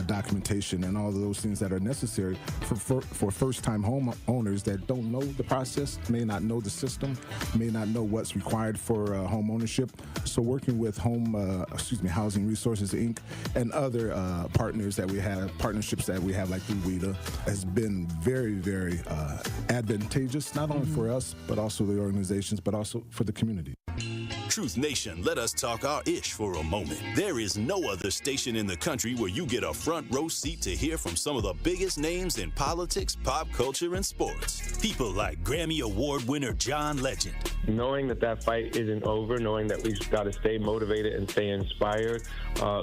documentation and all of those things that are necessary for first-time homeowners that don't know the process, may not know the system, may not know what's required for home ownership. So working with Housing Resources Inc. and other partnerships that we have like through WIDA has been very, very advantageous, not only for us, but also the organizations, but also for the community. Truth Nation, let us talk our ish for a moment. There is no other station in the country where you get a front row seat to hear from some of the biggest names in politics, pop culture, and sports. People like Grammy Award winner John Legend. Knowing that fight isn't over, knowing that we've got to stay motivated and stay inspired.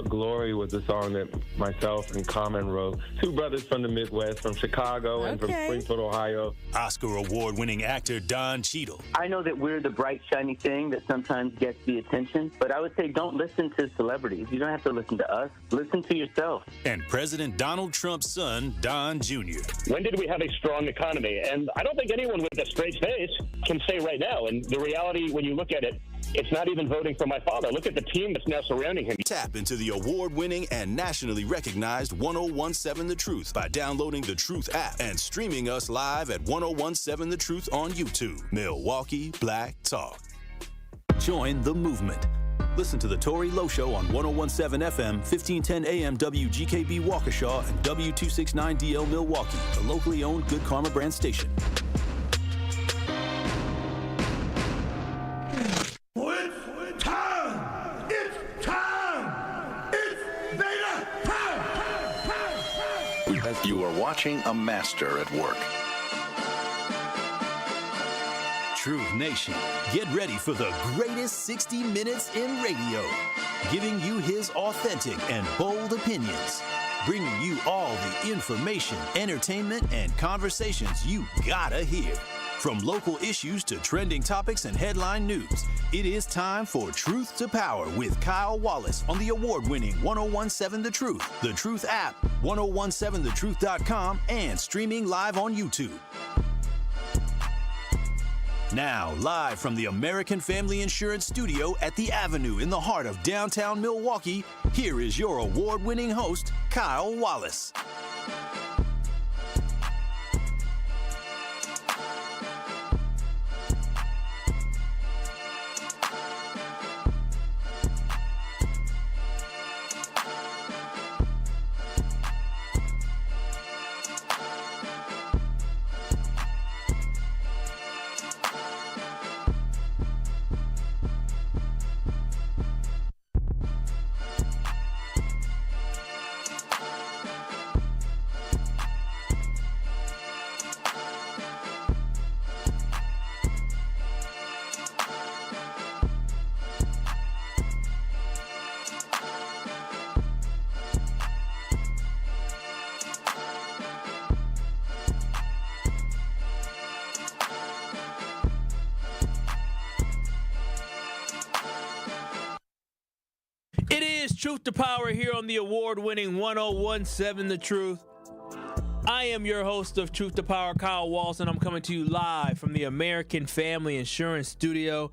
Glory was the song that myself and Common wrote. Two brothers from the Midwest, from Chicago and from Springfield, Ohio. Oscar Award winning actor Don Cheadle. I know that we're the bright, shiny thing that sometimes gets the attention, but I would say don't listen to celebrities. You don't have to listen to us. Listen to yourself. And President Donald Trump's son, Don Jr. When did we have a strong economy? And I don't think anyone with a straight face can say right now. And the reality, when you look at it, it's not even voting for my father. Look at the team that's now surrounding him. Tap into the award-winning and nationally recognized 1017 The Truth by downloading the Truth app and streaming us live at 1017 The Truth on YouTube. Milwaukee Black Talk. Join the movement. Listen to the Tory Lowe Show on 1017 FM, 1510 AM WGKB Waukesha and W269DL Milwaukee, the locally owned Good Karma brand station. You are watching a master at work. Truth Nation, get ready for the greatest 60 minutes in radio, giving you his authentic and bold opinions, bringing you all the information, entertainment, and conversations you gotta hear. From local issues to trending topics and headline news, it is time for Truth to Power with Kyle Wallace on the award-winning 1017 The Truth, The Truth app, 1017thetruth.com, and streaming live on YouTube. Now, live from the American Family Insurance Studio at the Avenue in the heart of downtown Milwaukee, here is your award-winning host, Kyle Wallace. Truth to Power here on the award-winning 1017 The Truth. I am your host of Truth to Power, Kyle Wallace, and I'm coming to you live from the American Family Insurance Studio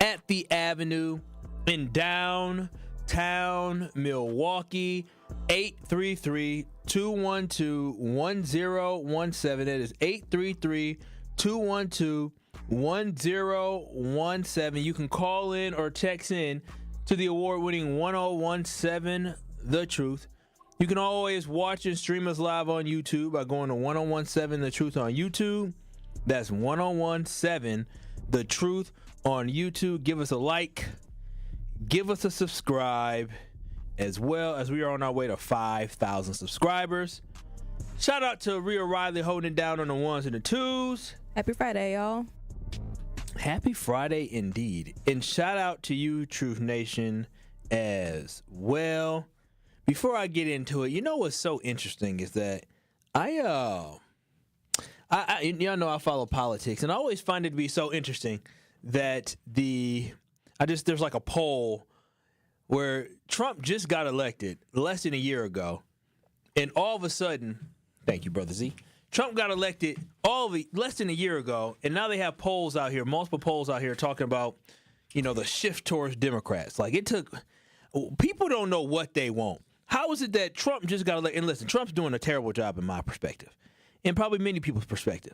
at the Avenue in downtown Milwaukee. 833-212-1017. That is 833-212-1017. You can call in or text in to the award-winning 1017 The Truth. You can always watch and stream us live on YouTube by going to 1017 The Truth on YouTube. That's 1017 The Truth on YouTube. Give us a like, give us a subscribe, as well as we are on our way to 5,000 subscribers. Shout out to Rhea Riley holding it down on the ones and the twos. Happy Friday, y'all. Happy Friday indeed. And shout out to you, Truth Nation, as well. Before I get into it, you know what's so interesting is that y'all know I follow politics, and I always find it to be so interesting that there's like a poll where Trump just got elected less than a year ago, and all of a sudden, thank you, Brother Z, Trump got elected less than a year ago, and now they have polls out here, multiple polls out here talking about, the shift towards Democrats. Like, people don't know what they want. How is it that Trump just got elected? And listen, Trump's doing a terrible job in my perspective, and probably many people's perspective.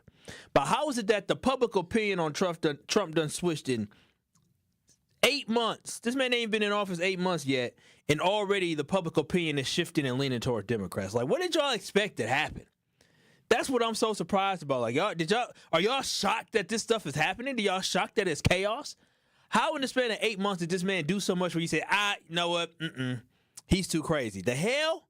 But how is it that the public opinion on Trump done switched in 8 months? This man ain't been in office 8 months yet, and already the public opinion is shifting and leaning toward Democrats. Like, what did y'all expect to happen? That's what I'm so surprised about. Like, are y'all shocked that this stuff is happening? Are y'all shocked that it's chaos? How in the span of 8 months did this man do so much where you say, you know what? He's too crazy. The hell?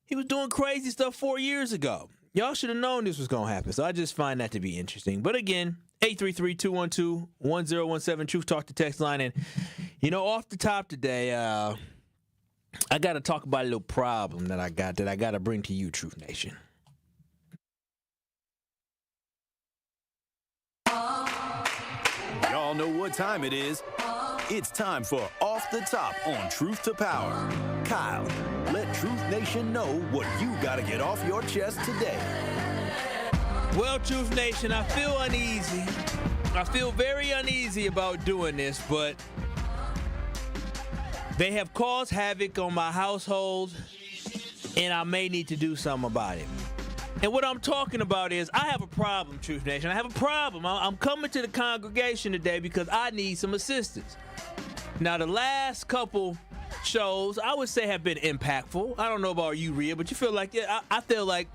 He was doing crazy stuff 4 years ago. Y'all should have known this was going to happen. So I just find that to be interesting. But again, 833-212-1017, Truth Talk to text line. And, off the top today, I got to talk about a little problem that I got to bring to you, Truth Nation. Y'all know what time it is. It's time for Off the Top on Truth to Power. Kyle, let Truth Nation know what you got to get off your chest today. Well, Truth Nation, I feel uneasy. I feel very uneasy about doing this, but they have caused havoc on my household, and I may need to do something about it. And what I'm talking about is I have a problem, Truth Nation. I have a problem. I'm coming to the congregation today because I need some assistance. Now, the last couple shows, I would say, have been impactful. I don't know about you, Rhea, but you feel like, I feel like,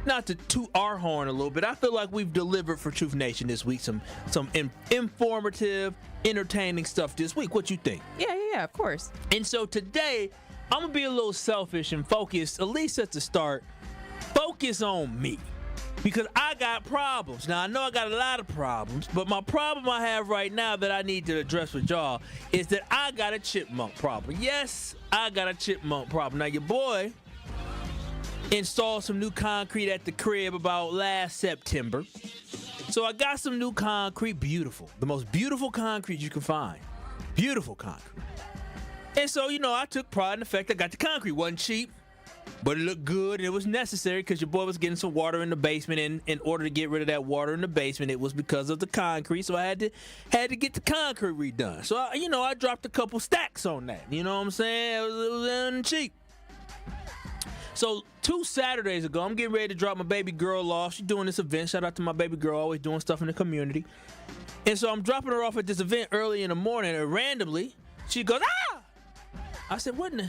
not to toot our horn a little bit, I feel like we've delivered for Truth Nation this week some informative, entertaining stuff this week. What you think? Yeah, of course. And so today, I'm going to be a little selfish and focus, at least at the start, focus on me, because I got problems. Now, I know I got a lot of problems, but my problem I have right now that I need to address with y'all is that I got a chipmunk problem. Yes, I got a chipmunk problem. Now, your boy installed some new concrete at the crib about last September. So I got some new concrete, beautiful. The most beautiful concrete you can find. Beautiful concrete. And so, I took pride in the fact I got the concrete. Wasn't cheap, but it looked good, and it was necessary because your boy was getting some water in the basement, and in order to get rid of that water in the basement, it was because of the concrete, so I had to get the concrete redone. So, I dropped a couple stacks on that. You know what I'm saying? It was cheap. So 2 Saturdays ago, I'm getting ready to drop my baby girl off. She's doing this event. Shout out to my baby girl, always doing stuff in the community. And so I'm dropping her off at this event early in the morning, and randomly, she goes, ah! I said, what in the...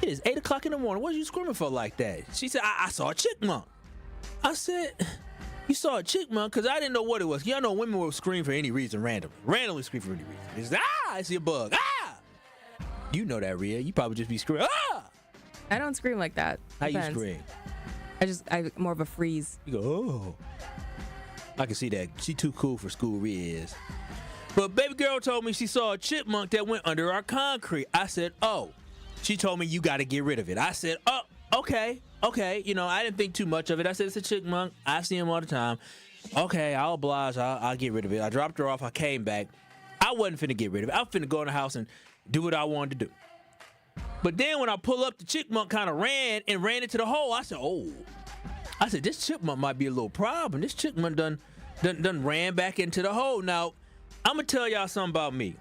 It is 8 o'clock in the morning. What are you screaming for like that? She said, I saw a chipmunk. I said, you saw a chipmunk? Because I didn't know what it was. Y'all know women will scream for any reason randomly scream for any reason. It's I see a bug. You know that, Rhea. You probably just be screaming, I don't scream like that. How Depends. you scream? I more of a freeze. You go, oh. I can see that. She too cool for school, Rhea is. But baby girl told me she saw a chipmunk that went under our concrete. I said, oh. She told me you got to get rid of it. I said, oh, okay. I didn't think too much of it. I said, it's a chipmunk. I see him all the time. Okay, I'll oblige. I'll get rid of it. I dropped her off. I came back. I wasn't finna get rid of it. I was finna go in the house and do what I wanted to do. But then when I pull up, the chipmunk kind of ran into the hole. I said, oh. I said, this chipmunk might be a little problem. This chipmunk done ran back into the hole. Now, I'm going to tell y'all something about me.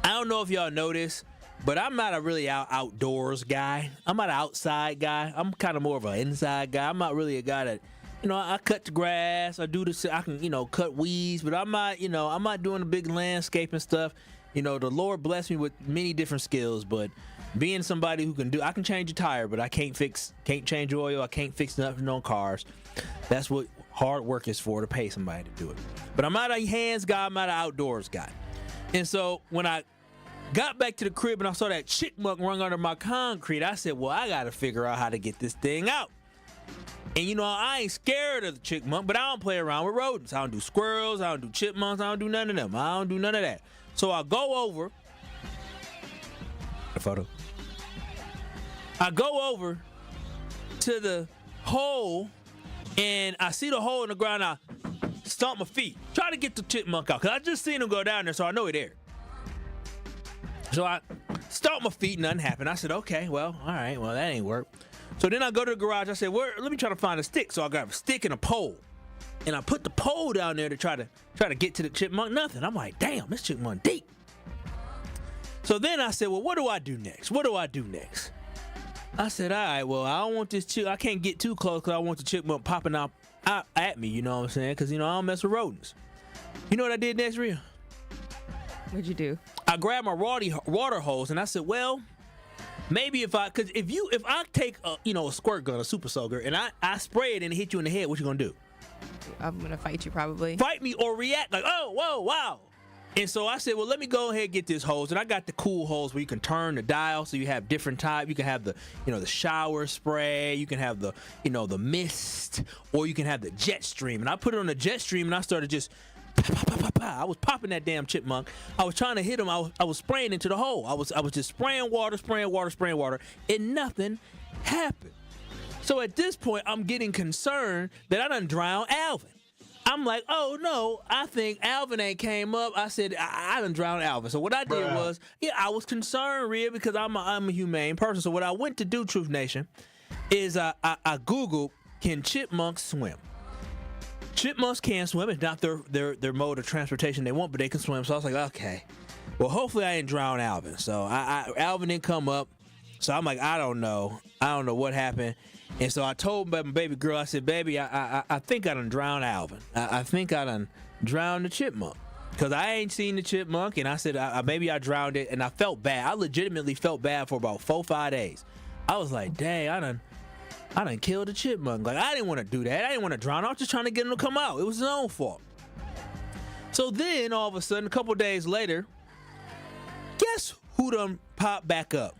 I don't know if y'all know this, but I'm not a really outdoors guy. I'm not an outside guy. I'm kind of more of an inside guy. I'm not really a guy that, I cut the grass. I can, cut weeds, but I'm not doing the big landscaping stuff. The Lord blessed me with many different skills, but being somebody who I can change a tire, but I can't change oil. I can't fix nothing on cars. That's what hard work is for, to pay somebody to do it. But I'm not a hands guy. I'm not an outdoors guy. And so when I got back to the crib and I saw that chipmunk run under my concrete, I said, well, I got to figure out how to get this thing out. And, I ain't scared of the chipmunk, but I don't play around with rodents. I don't do squirrels. I don't do chipmunks. I don't do none of them. I don't do none of that. So I go over. A photo. I go over to the hole, and I see the hole in the ground. I stomp my feet. Try to get the chipmunk out, because I just seen him go down there, so I know he's there. So I stomp my feet, nothing happened. I said, okay, well, all right, well, that ain't work. So then I go to the garage. I said, let me try to find a stick. So I got a stick and a pole. And I put the pole down there to try to get to the chipmunk. Nothing. I'm like, damn, this chipmunk deep. So then I said, well, what do I do next? I said, all right, well, I don't want this chip. I can't get too close because I want the chipmunk popping out at me, you know what I'm saying? Because, I don't mess with rodents. You know what I did next, Rhea? What'd you do? I grabbed my water hose and I said, well, maybe if I take a squirt gun, a super soaker, and I spray it and hit you in the head, what you gonna do? I'm gonna fight you probably. Fight me or react like, oh, whoa, wow. And so I said, well, let me go ahead and get this hose. And I got the cool hose where you can turn the dial so you have different type. You can have the, the shower spray. You can have the, the mist, or you can have the jet stream. And I put it on the jet stream and I started just I was popping that damn chipmunk. I was trying to hit him. I was spraying into the hole. I was just spraying water, and nothing happened. So at this point, I'm getting concerned that I done drowned Alvin. I'm like, oh no, I think Alvin ain't came up. I said, I done drowned Alvin. So what I did was, I was concerned, Rhea, because I'm a humane person. So what I went to do, Truth Nation, is I Googled, can chipmunks swim? Chipmunks can swim. It's not their mode of transportation they want, but they can swim. So I was like, okay, well, hopefully I didn't drown Alvin. So Alvin didn't come up. So I'm like, I don't know what happened. And so I told my baby girl, I said, baby, I think I done drowned Alvin. I think I done drowned the chipmunk. Because I ain't seen the chipmunk, and I said, maybe I drowned it, and I felt bad. I legitimately felt bad for about 4-5 days. I was like, dang, I done killed the chipmunk. Like, I didn't want to do that. I didn't want to drown. I was just trying to get him to come out. It was his own fault. So then, all of a sudden, a couple days later, guess who done popped back up?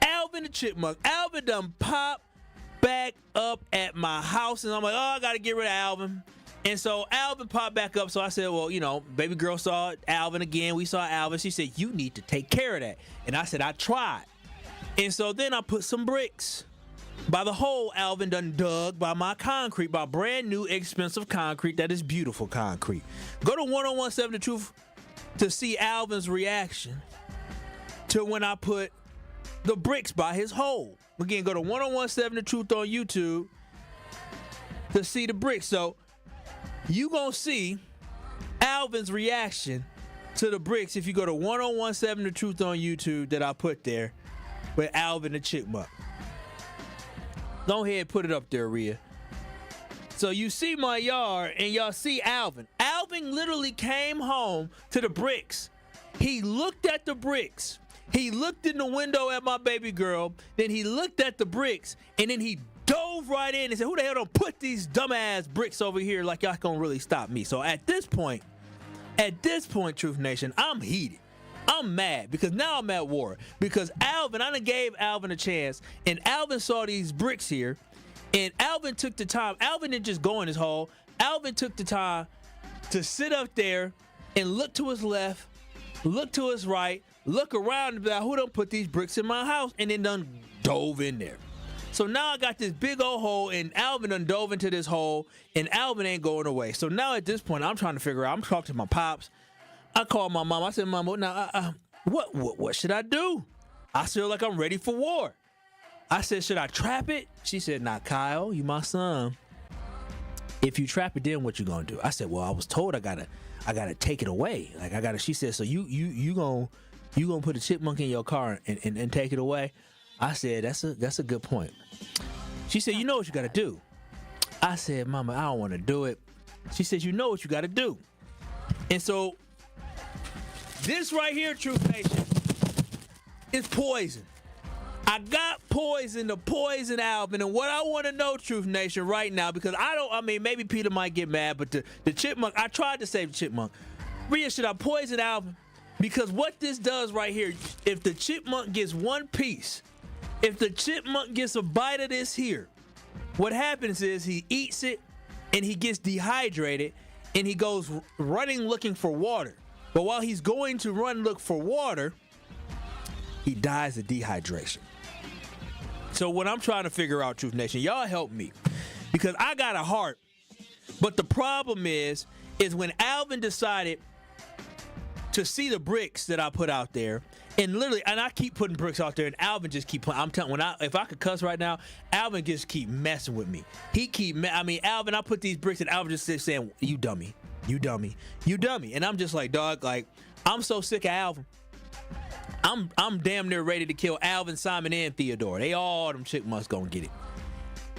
Alvin the chipmunk. Alvin done popped back up at my house, and I'm like, oh, I got to get rid of Alvin. And so Alvin popped back up, so I said, well, baby girl saw Alvin again. We saw Alvin. She said, you need to take care of that. And I said, I tried. And so then I put some bricks by the hole Alvin done dug by my concrete, by brand new expensive concrete that is beautiful concrete. Go to 1017 The Truth to see Alvin's reaction to when I put the bricks by his hole. Again, go to 1017 The Truth on YouTube to see the bricks. So you gonna see Alvin's reaction to the bricks if you go to 1017 The Truth on YouTube that I put there with Alvin the chipmunk. Go ahead and put it up there, Rhea. So you see my yard and y'all see Alvin. Alvin literally came home to the bricks. He looked at the bricks. He looked in the window at my baby girl. Then he looked at the bricks, and then he dove right in and said, who the hell don't put these dumbass bricks over here like y'all gonna really stop me? So at this point, Truth Nation, I'm heated. I'm mad because now I'm at war. Because Alvin, I done gave Alvin a chance, and Alvin saw these bricks here, and Alvin took the time. Alvin didn't just go in his hole. Alvin took the time to sit up there and look to his left, look to his right, look around and be like, who done put these bricks in my house? And then done dove in there. So now I got this big old hole, and Alvin done dove into this hole, and Alvin ain't going away. So now at this point, I'm trying to figure out, I'm talking to my pops. I called my mom. I said, Mom, now, what should I do? I feel like I'm ready for war. I said, should I trap it? She said, nah, Kyle, you my son. If you trap it, then what you gonna do? I said, well, I was told I gotta take it away. She said, so you gonna put a chipmunk in your car and take it away? I said, that's a good point. She said, you know what you gotta do. I said, Mama, I don't wanna do it. She said, you know what you gotta do. And so this right here, Truth Nation, is poison. I got poison to poison Alvin, and what I want to know, Truth Nation, right now, because maybe Peter might get mad, but the chipmunk, I tried to save the chipmunk. Rhea, should I poison Alvin? Because what this does right here, if the chipmunk gets one piece, if the chipmunk gets a bite of this here, what happens is he eats it, and he gets dehydrated, and he goes running looking for water. But while he's going to look for water, he dies of dehydration. So what I'm trying to figure out, Truth Nation, y'all help me. Because I got a heart. But the problem is when Alvin decided to see the bricks that I put out there, and I keep putting bricks out there, and Alvin just keep putting, I'm telling, if I could cuss right now, Alvin just keep messing with me. Alvin, I put these bricks, and Alvin just saying, you dummy. You dummy. You dummy. And I'm just like, dog, like, I'm so sick of Alvin. I'm damn near ready to kill Alvin, Simon, and Theodore. They all them chipmunks gonna get it.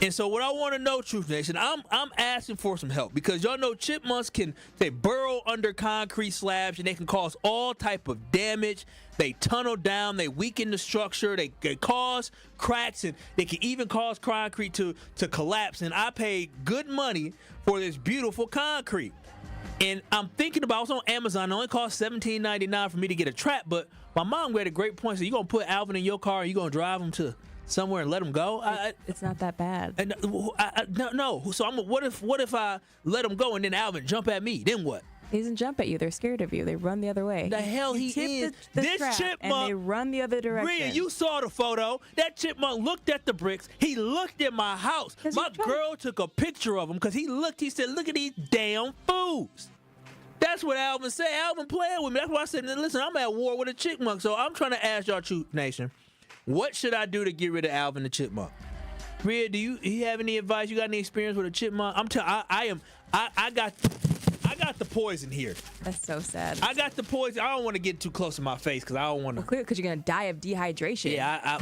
And so what I want to know, Truth Nation, I'm asking for some help because y'all know chipmunks they burrow under concrete slabs and they can cause all type of damage. They tunnel down, they weaken the structure, they cause cracks, and they can even cause concrete to collapse. And I paid good money for this beautiful concrete. And I'm thinking about, I was on Amazon, it only cost $17.99 for me to get a trap, but my mom made a great point. So you gonna put Alvin in your car and you gonna drive him to somewhere and let him go? It's not that bad. No. So what if I let him go and then Alvin jump at me? Then what? He doesn't jump at you. They're scared of you. They run the other way. The hell he is. This chipmunk. And they run the other direction. Rhea, you saw the photo. That chipmunk looked at the bricks. He looked at my house. My girl took a picture of him because he said, look at these damn fools. That's what Alvin said. Alvin playing with me. That's why I said, listen, I'm at war with a chipmunk. So I'm trying to ask y'all, Truth Nation, what should I do to get rid of Alvin the chipmunk? Rhea, do you have any advice? You got any experience with a chipmunk? I got the poison here. That's so sad. I got the poison. I don't want to get too close to my face because I don't want to. Well, clear, because you're gonna die of dehydration. Yeah,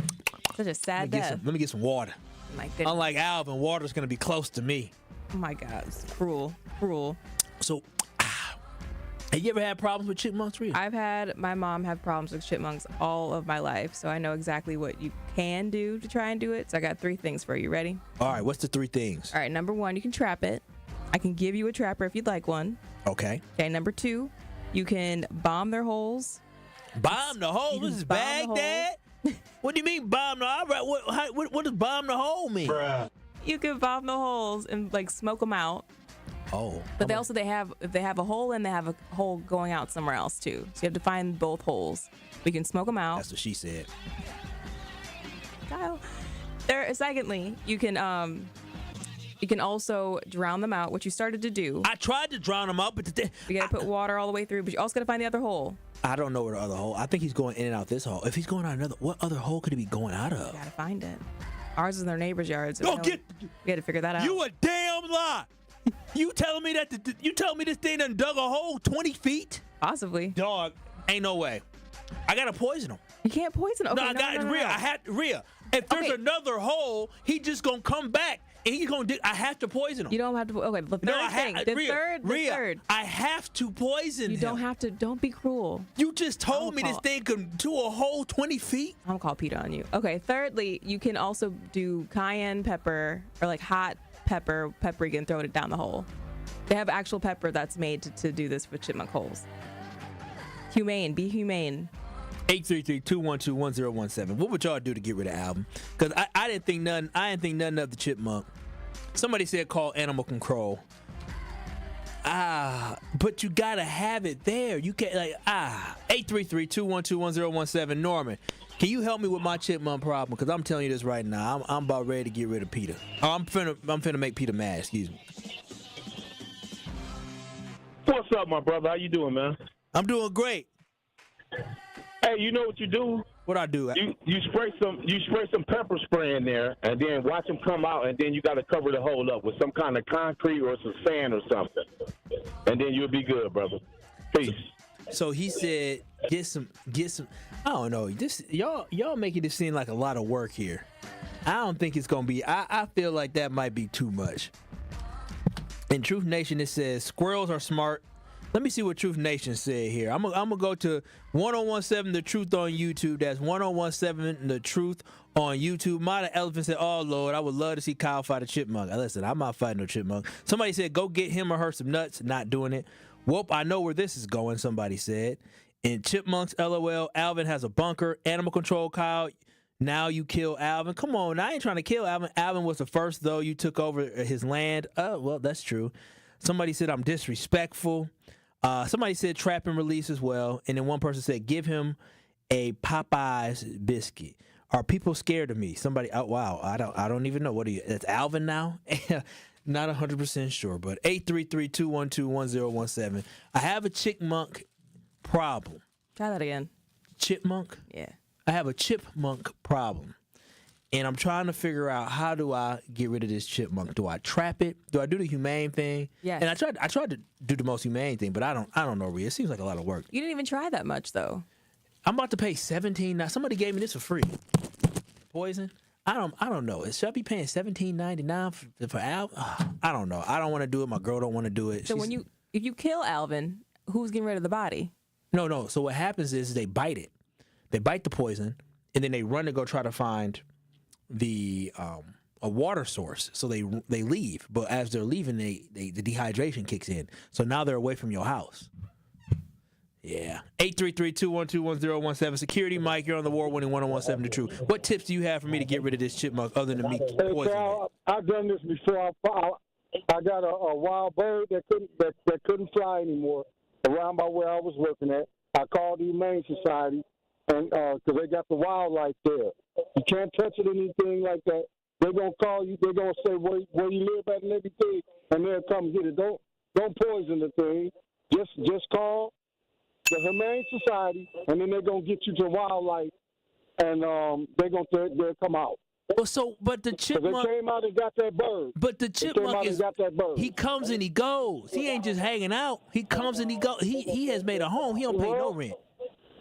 such a sad death. Let me get some water. My goodness. Unlike Alvin, water's gonna be close to me. Oh my God, it's cruel. So, have you ever had problems with chipmunks, Rhea? I've had my mom have problems with chipmunks all of my life, so I know exactly what you can do to try and do it. So I got 3 things for you. Ready? All right. What's the 3 things? All right. Number 1, you can trap it. I can give you a trapper if you'd like one. Okay. Okay. Number 2, you can bomb their holes. Bomb the hole? This is Baghdad? What do you mean bomb the hole? What does bomb the hole mean? Bruh. You can bomb the holes and like smoke them out. Oh. But they have a hole and they have a hole going out somewhere else too. So you have to find both holes. We can smoke them out. That's what she said. Kyle. Secondly, you can also drown them out, which you started to do. I tried to drown them out, but you gotta put water all the way through, but you also gotta find the other hole. I don't know where the other hole. I think he's going in and out this hole. If he's going out another, what other hole could he be going out of? You gotta find it. Ours is in their neighbor's yard. So we gotta figure that out. You a damn lie. You telling me this thing done dug a hole 20 feet? Possibly. Dog, ain't no way. I gotta poison him. You can't poison him. Okay, no, Rhea. Rhea. If there's another hole, he just gonna come back and he's gonna. I have to poison him. You don't have to. Okay, the third thing. The third. I have to poison him. You don't have to. Don't be cruel. You just told me this thing could do a hole 20 feet. I'm gonna call PETA on you. Okay. Thirdly, you can also do cayenne pepper or like hot paprika and throw it down the hole. They have actual pepper that's made to do this with chipmunk holes. Be humane. 833-212-1017. What would y'all do to get rid of Alvin? Because I didn't think nothing of the chipmunk. Somebody said call animal control. But you gotta have it there. You can't 833-212-1017. Norman, can you help me with my chipmunk problem? Because I'm telling you this right now. I'm about ready to get rid of PETA. I'm finna make PETA mad. Excuse me. What's up, my brother? How you doing, man? I'm doing great. Hey, you know what you do? What I do? You spray some pepper spray in there, and then watch them come out, and then you got to cover the hole up with some kind of concrete or some sand or something, and then you'll be good, brother. Peace. So he said, get some. I don't know. This y'all making this seem like a lot of work here. I don't think it's gonna be. I feel like that might be too much. In Truth Nation, it says squirrels are smart. Let me see what Truth Nation said here. I'm gonna go to 1017 The Truth on YouTube. That's 1017 The Truth on YouTube. Mata Elephant said, "Oh Lord, I would love to see Kyle fight a chipmunk." Listen, I'm not fighting no chipmunk. Somebody said, "Go get him or her some nuts." Not doing it. Whoop, I know where this is going. Somebody said. In Chipmunks, LOL, Alvin has a bunker. Animal control, Kyle. Now you kill Alvin. Come on, I ain't trying to kill Alvin. Alvin was the first though. You took over his land. Oh well, that's true. Somebody said I'm disrespectful. Somebody said trap and release as well. And then one person said, give him a Popeye's biscuit. Are people scared of me? Somebody, oh, wow, I don't even know. What are you, that's Alvin now? Not 100% sure, but 833-212-1017. I have a chipmunk problem. Try that again. Chipmunk? Yeah. I have a chipmunk problem. And I'm trying to figure out, how do I get rid of this chipmunk? Do I trap it? Do I do the humane thing? Yes. And I tried to do the most humane thing, but I don't know, Rhea. It seems like a lot of work. You didn't even try that much, though. I'm about to pay $17. Now somebody gave me this for free. Poison. I don't know. Should I be paying $17.99 for Alvin? I don't know. I don't want to do it. My girl don't want to do it. So if you kill Alvin, who's getting rid of the body? No. So what happens is they bite it. They bite the poison, and then they run to go try to find the a water source. So they leave. But as they're leaving, the dehydration kicks in. So now they're away from your house. Yeah. 833-212-1017. Security Mike, you're on the award-winning 1017 The Truth. What tips do you have for me to get rid of this chipmunk other than me poisoning it? I've done this before. I got a wild bird that couldn't fly anymore around by where I was working at. I called the Humane Society, and because they got the wildlife there. You can't touch it or anything like that. They're gonna call you. They're gonna say where you live at and everything, and they'll come get it. Don't poison the thing. Just call the Humane Society, and then they're gonna get you to wildlife, and they'll come out. Well, but the chipmunk. They came out and got that bird. But the chipmunk he comes and he goes. He ain't just hanging out. He comes and he goes. He has made a home. He don't pay no rent.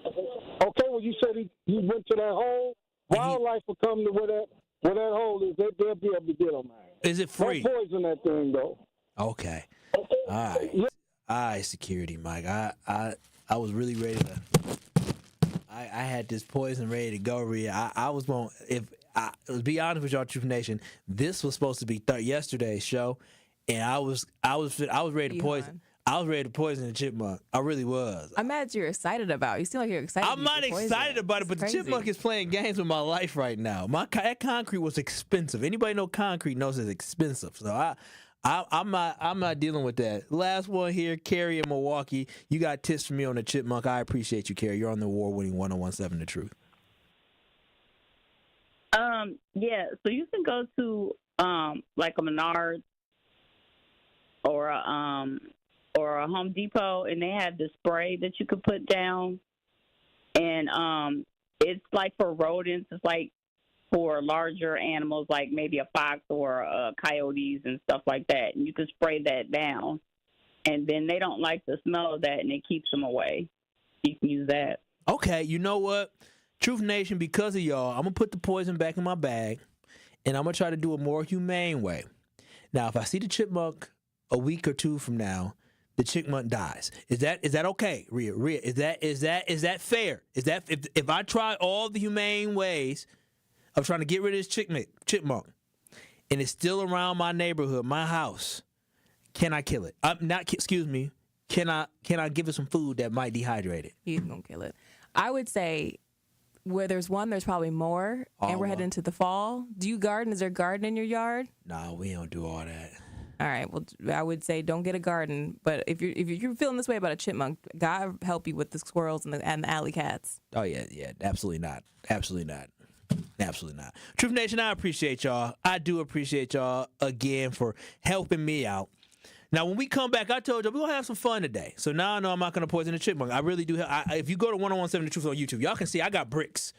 Okay, well you said he went to that hole. Wildlife will come to where that hole is. They'll be able to get him. Is it free? Don't poison that thing though. Okay. All right, Security Mike. I was really ready to. I had this poison ready to go, Rhea. I was going to be honest with y'all, Truth Nation. This was supposed to be yesterday's show, and I was ready to poison. I was ready to poison the chipmunk. I really was. I'm mad you're excited about it. You seem like you're excited. I'm not excited about it, but the chipmunk is playing games with my life right now. That concrete was expensive. Anybody know concrete knows it's expensive. So I'm not dealing with that. Last one here, Carrie in Milwaukee. You got tips for me on the chipmunk. I appreciate you, Carrie. You're on the award-winning 1017 The Truth. Yeah, so you can go to like a Menards or a Home Depot, and they have the spray that you could put down, and it's like for rodents. It's like for larger animals, like maybe a fox or coyotes and stuff like that. And you can spray that down, and then they don't like the smell of that, and it keeps them away. You can use that. Okay, you know what? Truth Nation, because of y'all, I'm going to put the poison back in my bag, and I'm going to try to do a more humane way. Now, if I see the chipmunk a week or two from now, the chipmunk dies. Is that okay, Rhea? Rhea, is that fair? Is that if I try all the humane ways of trying to get rid of this chipmunk, and it's still around my neighborhood, my house, can I kill it? Can I give it some food that might dehydrate it? He's gonna kill it. I would say where there's one, there's probably more, and we're heading into the fall. Do you garden? Is there a garden in your yard? No, we don't do all that. All right. Well, I would say don't get a garden. But if you're feeling this way about a chipmunk, God help you with the squirrels and the alley cats. Oh yeah, absolutely not. Truth Nation, I appreciate y'all. I do appreciate y'all again for helping me out. Now, when we come back, I told you we're gonna have some fun today. So now I know I'm not gonna poison the chipmunk. I really do. If you go to 1017 The Truth on YouTube, y'all can see I got bricks.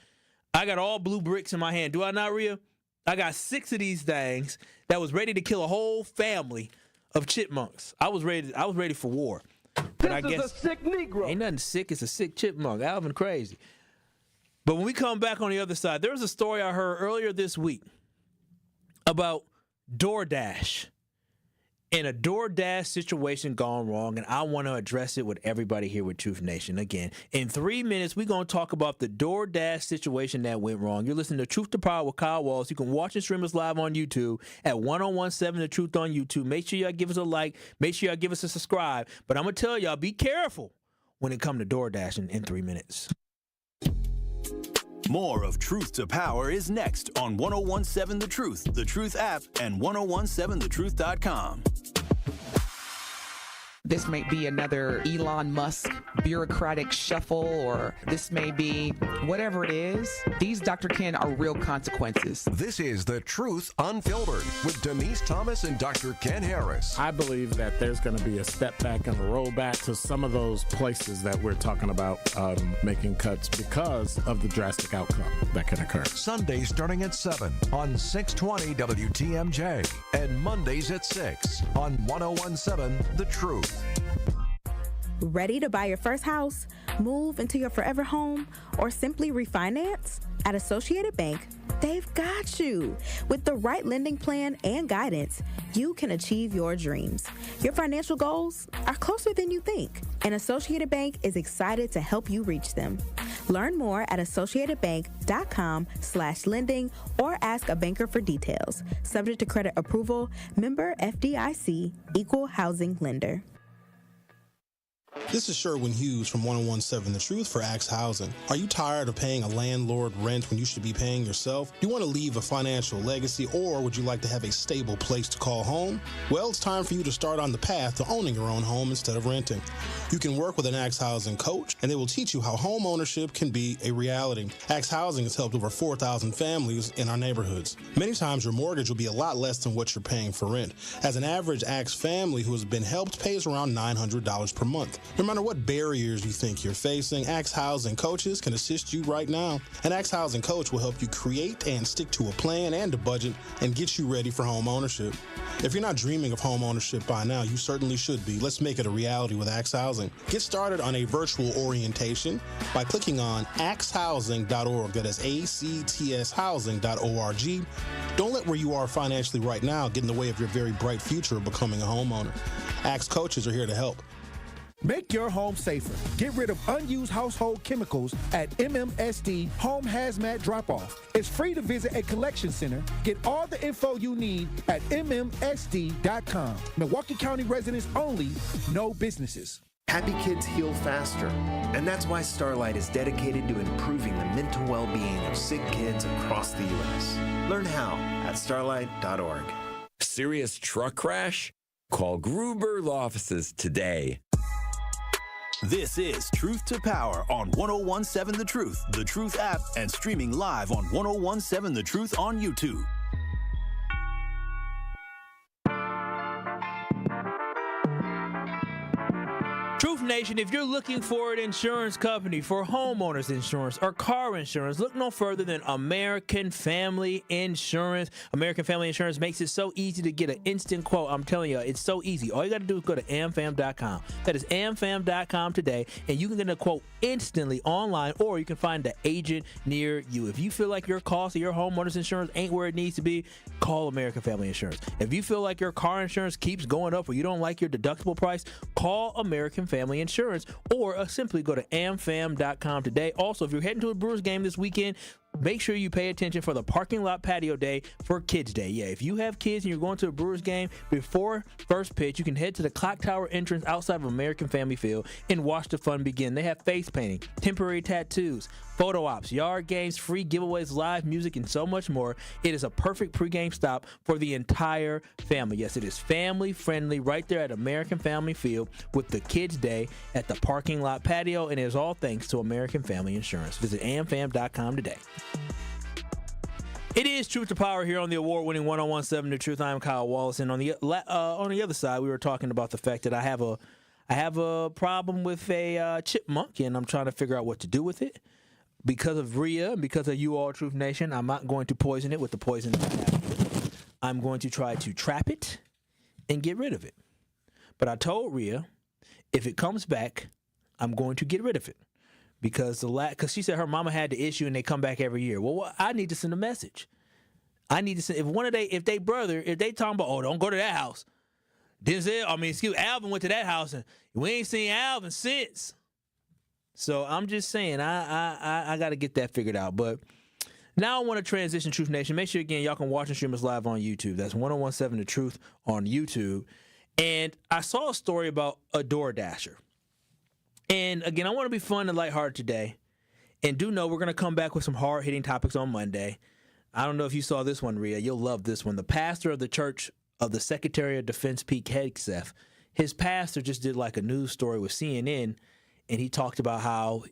I got all blue bricks in my hand. Do I not, Rhea? I got 6 of these things that was ready to kill a whole family of chipmunks. I was ready for war. But I guess a sick Negro. Ain't nothing sick. It's a sick chipmunk. Alvin crazy. But when we come back on the other side, there was a story I heard earlier this week about DoorDash and a DoorDash situation gone wrong, and I want to address it with everybody here with Truth Nation. Again, in 3 minutes, we're going to talk about the DoorDash situation that went wrong. You're listening to Truth to Power with Kyle Wallace. You can watch and stream us live on YouTube at 1017 The Truth on YouTube. Make sure y'all give us a like. Make sure y'all give us a subscribe. But I'm going to tell y'all, be careful when it comes to DoorDash in 3 minutes. More of Truth to Power is next on 1017 The Truth, The Truth app, and 1017thetruth.com. This may be another Elon Musk bureaucratic shuffle, or this may be whatever it is. These, Dr. Ken, are real consequences. This is The Truth Unfiltered with Denise Thomas and Dr. Ken Harris. I believe that there's going to be a step back and a rollback to some of those places that we're talking about making cuts because of the drastic outcome that can occur. Sundays starting at 7 on 620 WTMJ and Mondays at 6 on 1017 The Truth. Ready to buy your first house? Move into your forever home, or simply refinance? At Associated Bank, they've got you. With the right lending plan and guidance, you can achieve your dreams. Your financial goals are closer than you think, and Associated Bank is excited to help you reach them. Learn more at associatedbank.com/lending or ask a banker for details. Subject to credit approval, member FDIC, equal housing lender. This is Sherwin Hughes from 1017 The Truth for Axe Housing. Are you tired of paying a landlord rent when you should be paying yourself? Do you want to leave a financial legacy, or would you like to have a stable place to call home? Well, it's time for you to start on the path to owning your own home instead of renting. You can work with an Axe Housing coach, and they will teach you how home ownership can be a reality. Axe Housing has helped over 4,000 families in our neighborhoods. Many times your mortgage will be a lot less than what you're paying for rent. As an average Axe family who has been helped pays around $900 per month. No matter what barriers you think you're facing, Axe Housing coaches can assist you right now. An Axe Housing coach will help you create and stick to a plan and a budget and get you ready for home ownership. If you're not dreaming of home ownership by now, you certainly should be. Let's make it a reality with Axe Housing. Get started on a virtual orientation by clicking on axehousing.org. That is ACTS housing.org. Don't let where you are financially right now get in the way of your very bright future of becoming a homeowner. Axe coaches are here to help. Make your home safer. Get rid of unused household chemicals at MMSD Home Hazmat Drop-Off. It's free to visit a collection center. Get all the info you need at MMSD.com. Milwaukee County residents only, no businesses. Happy kids heal faster, and that's why Starlight is dedicated to improving the mental well-being of sick kids across the U.S. Learn how at starlight.org. Serious truck crash? Call Gruber Law Offices today. This is Truth to Power on 1017 The Truth app, and streaming live on 1017 The Truth on YouTube. Truth Nation, if you're looking for an insurance company for homeowners insurance or car insurance, look no further than American Family Insurance. American Family Insurance makes it so easy to get an instant quote. I'm telling you, it's so easy. All you got to do is go to amfam.com. That is amfam.com today, and you can get a quote instantly online, or you can find the agent near you. If you feel like your cost of your homeowners insurance ain't where it needs to be, call American Family Insurance. If you feel like your car insurance keeps going up or you don't like your deductible price, call American Family Insurance, or simply go to amfam.com today. Also, if you're heading to a Brewers game this weekend, make sure you pay attention for the parking lot patio day for Kids Day. Yeah, if you have kids and you're going to a Brewers game, before first pitch, you can head to the clock tower entrance outside of American Family Field and watch the fun begin. They have face painting, temporary tattoos, photo ops, yard games, free giveaways, live music, and so much more. It is a perfect pregame stop for the entire family. Yes, it is family friendly right there at American Family Field with the Kids Day at the parking lot patio, and it is all thanks to American Family Insurance. Visit amfam.com today. It is Truth to Power here on the award-winning 1017 The Truth. I'm Kyle Wallace, and on the other side, we were talking about the fact that I have a problem with a chipmunk, and I'm trying to figure out what to do with it. Because of Rhea and because of you all, Truth Nation, I'm not going to poison it with the poison that I have. I'm going to try to trap it and get rid of it. But I told Rhea, if it comes back, I'm going to get rid of it. Because she said her mama had the issue and they come back every year. Well, I need to send a message. I need to send, if they talking about, oh, don't go to that house. Alvin went to that house and we ain't seen Alvin since. So I'm just saying, I got to get that figured out. But now I want to transition, Truth Nation. Make sure, again, y'all can watch and stream us live on YouTube. That's 1017 The Truth on YouTube. And I saw a story about a DoorDasher. And again, I want to be fun and lighthearted today. And do know we're going to come back with some hard-hitting topics on Monday. I don't know if you saw this one, Rhea. You'll love this one. The pastor of the Church of the Secretary of Defense, Pete Hegseth, his pastor just did like a news story with CNN, and he talked about how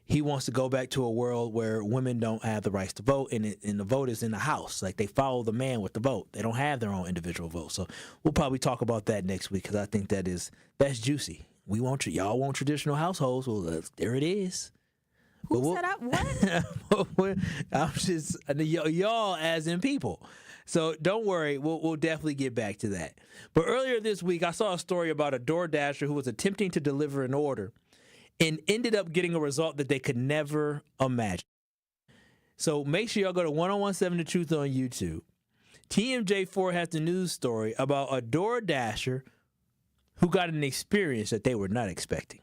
he wants to go back to a world where women don't have the rights to vote, and the vote is in the House. Like, they follow the man with the vote. They don't have their own individual vote. So we'll probably talk about that next week, because I think that's juicy. Y'all want traditional households. Well, there it is. Who said what? I'm just y'all as in people. So don't worry, we'll definitely get back to that. But earlier this week, I saw a story about a DoorDasher who was attempting to deliver an order, and ended up getting a result that they could never imagine. So make sure y'all go to 1017 The Truth on YouTube. TMJ4 has the news story about a DoorDasher who got an experience that they were not expecting.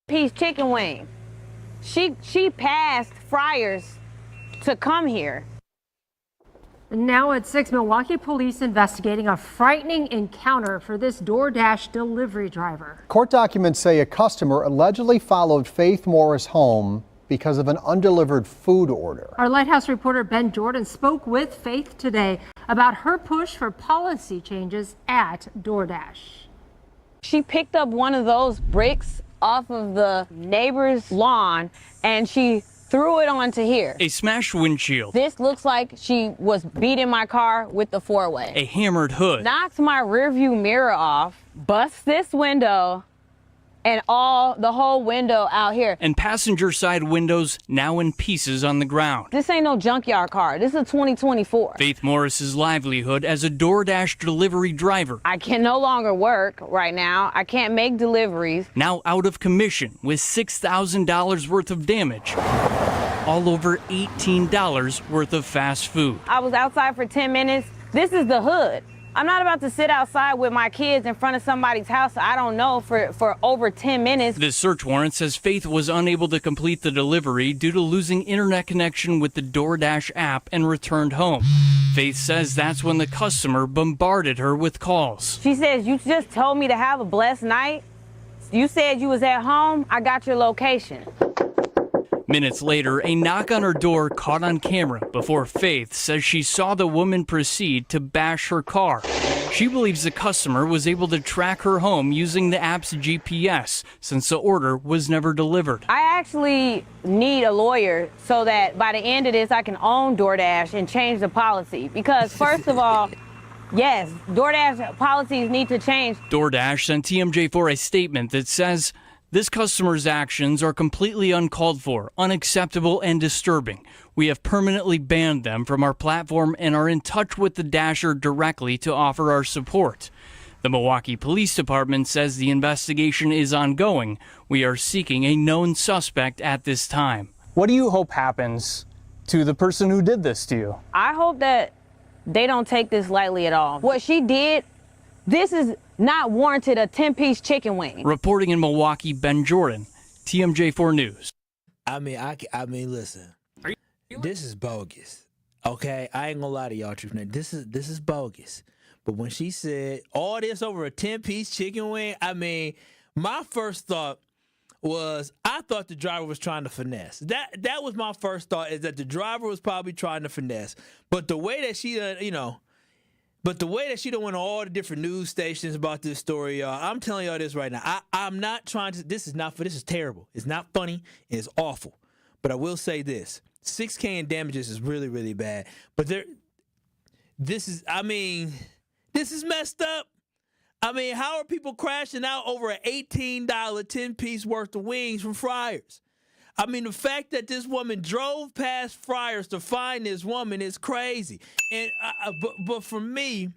Piece chicken wing. She passed Fryers to come here. Now at 6, Milwaukee police investigating a frightening encounter for this DoorDash delivery driver. Court documents say a customer allegedly followed Faith Morris home because of an undelivered food order. Our Lighthouse reporter Ben Jordan spoke with Faith today about her push for policy changes at DoorDash. She picked up one of those bricks off of the neighbor's lawn and she threw it onto here. A smashed windshield. This looks like she was beating my car with the four-way. A hammered hood. Knocked my rearview mirror off, bust this window, and the whole window out here. And passenger side windows now in pieces on the ground. This ain't no junkyard car. This is a 2024. Faith Morris's livelihood as a DoorDash delivery driver. I can no longer work right now. I can't make deliveries. Now out of commission with $6,000 worth of damage. All over $18 worth of fast food. I was outside for 10 minutes. This is the hood. I'm not about to sit outside with my kids in front of somebody's house I don't know for over 10 minutes. This search warrant says Faith was unable to complete the delivery due to losing internet connection with the DoorDash app and returned home. Faith says that's when the customer bombarded her with calls. She says, "You just told me to have a blessed night. You said you was at home. I got your location." Minutes later, a knock on her door caught on camera before Faith says she saw the woman proceed to bash her car. She believes the customer was able to track her home using the app's GPS since the order was never delivered. I actually need a lawyer so that by the end of this, I can own DoorDash and change the policy. Because first of all, yes, DoorDash policies need to change. DoorDash sent TMJ4 a statement that says, "This customer's actions are completely uncalled for, unacceptable, and disturbing. We have permanently banned them from our platform and are in touch with the Dasher directly to offer our support." The Milwaukee Police Department says the investigation is ongoing. We are seeking a known suspect at this time. What do you hope happens to the person who did this to you? I hope that they don't take this lightly at all. What she did, this is not warranted a 10-piece chicken wing. Reporting in Milwaukee, Ben Jordan, TMJ4 News. I mean, listen, this is bogus. Okay, I ain't gonna lie to y'all, truth. This is bogus. But when she said all this over a 10-piece chicken wing, I mean, my first thought was I thought the driver was trying to finesse. That was my first thought, is that the driver was probably trying to finesse. But the way that she, But the way that she done went on all the different news stations about this story, y'all, I'm telling y'all this right now. I'm not trying to, this is terrible. It's not funny. It's awful. But I will say this. $6,000 in damages is really, really bad. But this is messed up. I mean, how are people crashing out over an $18 10-piece worth of wings from Fryers? I mean, the fact that this woman drove past Fryers to find this woman is crazy. And but for me,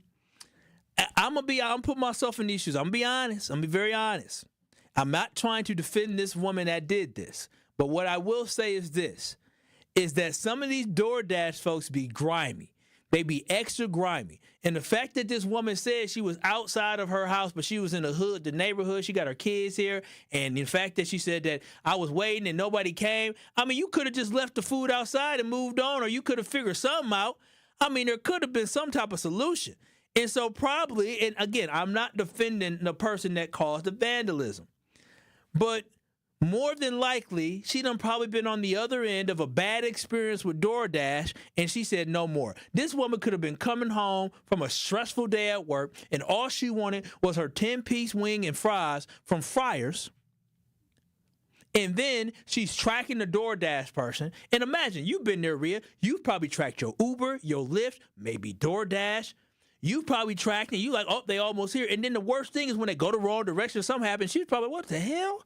I'm gonna put myself in these shoes. I'm gonna be honest. I'm gonna be very honest. I'm not trying to defend this woman that did this. But what I will say is this, is that some of these DoorDash folks be grimy. They be extra grimy. And the fact that this woman said she was outside of her house, but she was in the hood, the neighborhood, she got her kids here, and the fact that she said that I was waiting and nobody came, I mean, you could have just left the food outside and moved on, or you could have figured something out. I mean, there could have been some type of solution. And so probably, and again, I'm not defending the person that caused the vandalism, but more than likely, she done probably been on the other end of a bad experience with DoorDash, and she said no more. This woman could have been coming home from a stressful day at work, and all she wanted was her 10-piece wing and fries from Fryers. And then she's tracking the DoorDash person. And imagine, you've been there, Rhea. You've probably tracked your Uber, your Lyft, maybe DoorDash. You've probably tracked, and you like, oh, they almost here. And then the worst thing is when they go the wrong direction, something happens. She's probably, what the hell?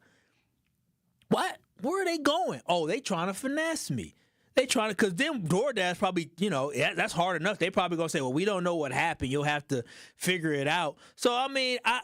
What? Where are they going? Oh, they trying to finesse me. They trying to, because then DoorDash probably, that's hard enough. They probably going to say, well, we don't know what happened. You'll have to figure it out. So, I mean, I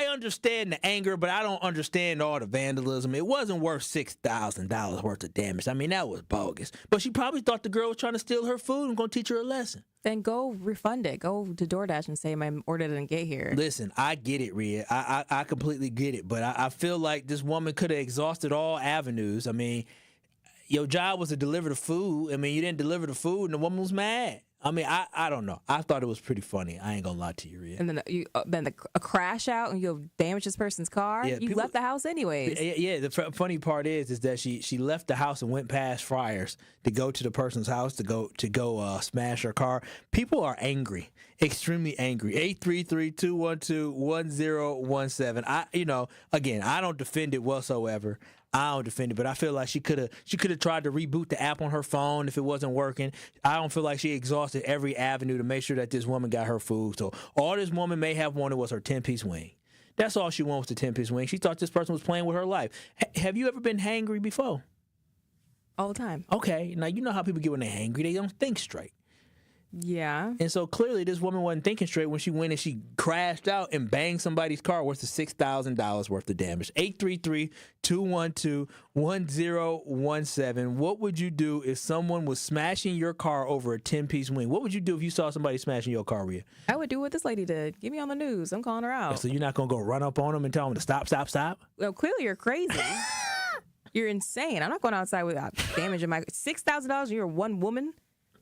understand the anger, but I don't understand all the vandalism. It wasn't worth $6,000 worth of damage. I mean, that was bogus. But she probably thought the girl was trying to steal her food and going to teach her a lesson. Then go refund it. Go to DoorDash and say my order didn't get here. Listen, I get it, Rhea. I completely get it. But I feel like this woman could have exhausted all avenues. I mean, your job was to deliver the food. I mean, you didn't deliver the food, and the woman was mad. I mean, I don't know. I thought it was pretty funny. I ain't gonna lie to you, Rhea. And then a crash out and you damage this person's car. Yeah, you left the house anyways. Yeah. The funny part is that she left the house and went past Friars to go to the person's house to go smash her car. People are angry, extremely angry. 833-212-1017. Again, I don't defend it whatsoever. I don't defend it, but I feel like she could have tried to reboot the app on her phone if it wasn't working. I don't feel like she exhausted every avenue to make sure that this woman got her food. So all this woman may have wanted was her 10-piece wing. That's all she wanted was the 10-piece wing. She thought this person was playing with her life. Have you ever been hangry before? All the time. Okay. Now, you know how people get when they're hangry. They don't think straight. Yeah. And so clearly this woman wasn't thinking straight when she went and she crashed out and banged somebody's car worth of $6,000 worth of damage. 833-212-1017. What would you do if someone was smashing your car over a 10-piece wing? What would you do if you saw somebody smashing your car, Rhea? I would do what this lady did. Get me on the news. I'm calling her out. So you're not going to go run up on them and tell them to stop? Well, clearly you're crazy. You're insane. I'm not going outside without damaging my $6,000 and you're one woman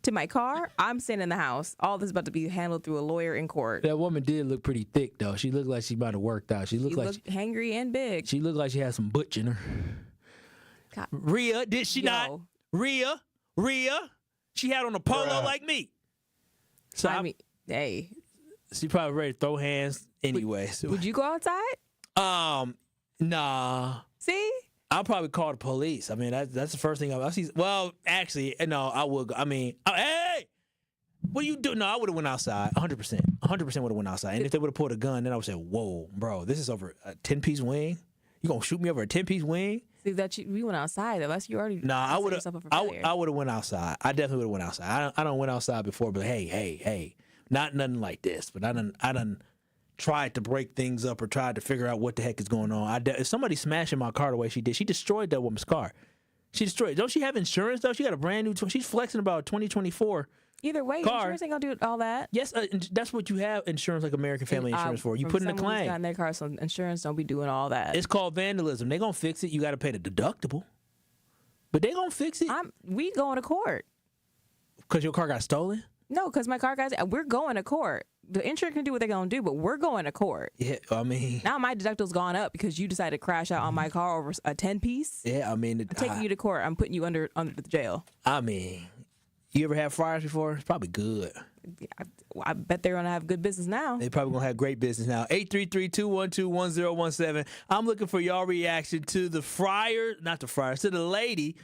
to my car. I'm staying in the house. All this is about to be handled through a lawyer in court. That woman did look pretty thick, though. She looked like she might have worked out. She looked hangry and big. She looked like she had some butch in her. God. Rhea, did she not? Rhea, she had on a polo like me. So hey. She probably ready to throw hands anyway. Would you go outside? Nah. See? I'll probably call the police. I mean, that's the first thing I see. Well, actually, no, I would go. I mean, hey, what do you do? No, I would have went outside, 100%. 100% would have went outside. And if they would have pulled a gun, then I would say, whoa, bro, this is over a 10-piece wing? You gonna shoot me over a 10-piece wing? See, we went outside. Unless you already I would have went outside. I definitely would have went outside. I don't went outside before, but hey, not nothing like this. But I done tried to break things up or tried to figure out what the heck is going on. If somebody smashing my car the way she did, she destroyed that woman's car. She destroyed it. Don't she have insurance, though? She got a brand new, she's flexing about 2024 Either way, car. Insurance ain't gonna do all that. Yes, that's what you have insurance, like American Family Insurance for. You put in a claim. Got in their car, so insurance don't be doing all that. It's called vandalism. They gonna fix it. You got to pay the deductible, but they gonna fix it. We going to court. Because your car got stolen? No, because my car got. We're going to court. The insurance can do what they're gonna do, but we're going to court. Yeah, I mean. Now my deductible's gone up because you decided to crash out on my car over a 10-piece. Yeah, I mean. I'm taking you to court. I'm putting you under the jail. I mean, you ever had fryers before? It's probably good. I bet they're gonna have good business now. They probably gonna have great business now. 833-212-1017. I'm looking for y'all reaction to to the lady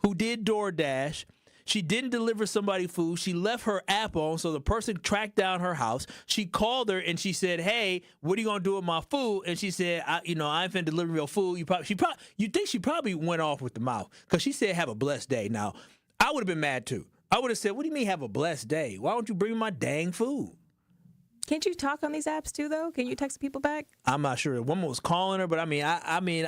who did DoorDash. She didn't deliver somebody food. She left her app on, so the person tracked down her house. She called her and she said, "Hey, what are you gonna do with my food?" And she said, "I ain't finna deliver your food." You think she probably went off with the mouth because she said, "Have a blessed day." Now, I would have been mad too. I would have said, "What do you mean have a blessed day? Why don't you bring me my dang food?" Can't you talk on these apps too, though? Can you text people back? I'm not sure. The woman was calling her, but I mean,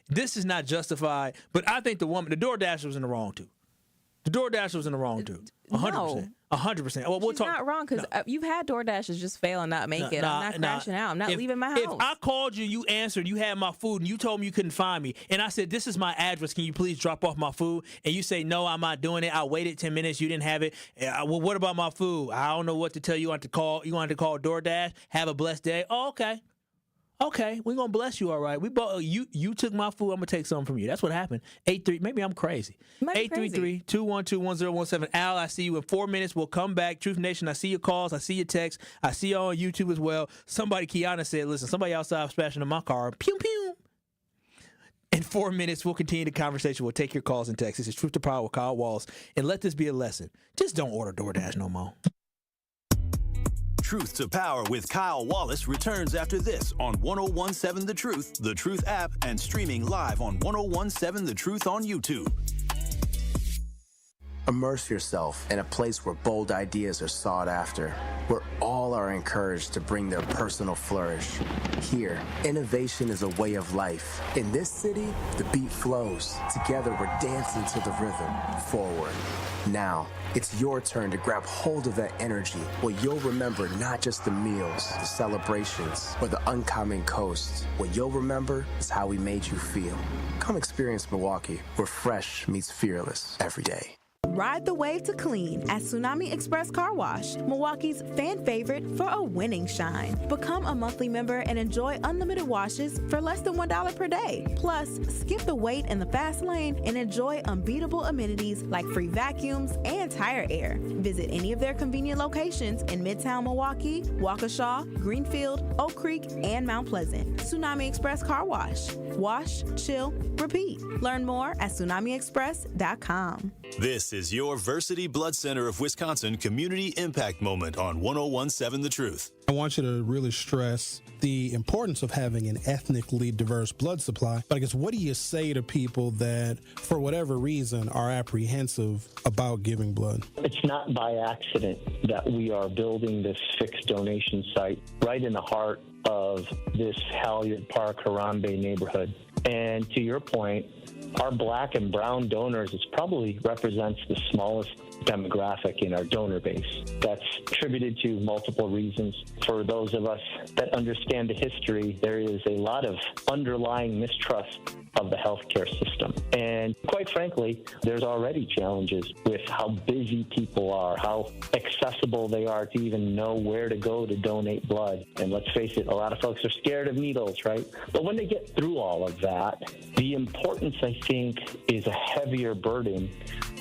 this is not justified. But I think the DoorDasher was in the wrong too. The DoorDash was in the wrong too. 100%. 100%. Well, She's not wrong because you've had DoorDashers just fail and not make it. I'm not crashing out. I'm not leaving my house. If I called you, you answered, you had my food, and you told me you couldn't find me, and I said, "This is my address. Can you please drop off my food?" And you say, "No, I'm not doing it. I waited 10 minutes. You didn't have it. Well, what about my food? I don't know what to tell you. You want to call DoorDash? Have a blessed day." Oh, okay. Okay, we're gonna bless you, all right. We both you took my food, I'm gonna take something from you. That's what happened. 833, maybe I'm crazy. 833-212-1017. Al, I see you in 4 minutes. We'll come back. Truth Nation, I see your calls, I see your texts, I see you on YouTube as well. Somebody, Kiana said, "Listen, somebody outside smashing in my car." Pew pew. In 4 minutes, we'll continue the conversation. We'll take your calls and texts. This is Truth to Power with Kyle Wallace. And let this be a lesson. Just don't order DoorDash no more. Truth to Power with Kyle Wallace returns after this on 1017 The Truth app, and streaming live on 1017 The Truth on YouTube. Immerse yourself in a place where bold ideas are sought after, where all are encouraged to bring their personal flourish. Here, innovation is a way of life. In this city, the beat flows. Together, we're dancing to the rhythm. Forward. Now, it's your turn to grab hold of that energy, where you'll remember not just the meals, the celebrations, or the uncommon coast. What you'll remember is how we made you feel. Come experience Milwaukee, where fresh meets fearless every day. Ride the wave to clean at Tsunami Express Car Wash, Milwaukee's fan favorite for a winning shine. Become a monthly member and enjoy unlimited washes for less than $1 per day. Plus, skip the wait in the fast lane and enjoy unbeatable amenities like free vacuums and tire air. Visit any of their convenient locations in Midtown Milwaukee, Waukesha, Greenfield, Oak Creek, and Mount Pleasant. Tsunami Express Car Wash. Wash, chill, repeat. Learn more at tsunamiexpress.com. This is your Versity Blood Center of Wisconsin Community Impact Moment on 1017 The Truth. I want you to really stress the importance of having an ethnically diverse blood supply. But I guess, what do you say to people that, for whatever reason, are apprehensive about giving blood? It's not by accident that we are building this fixed donation site right in the heart of this Halyard Park, Harambe neighborhood. And to your point, our black and brown donors, it probably represents the smallest demographic in our donor base. That's attributed to multiple reasons. For those of us that understand the history, there is a lot of underlying mistrust of the healthcare system. And quite frankly, there's already challenges with how busy people are, how accessible they are to even know where to go to donate blood. And let's face it, a lot of folks are scared of needles, right? But when they get through all of that, the importance, I think, is a heavier burden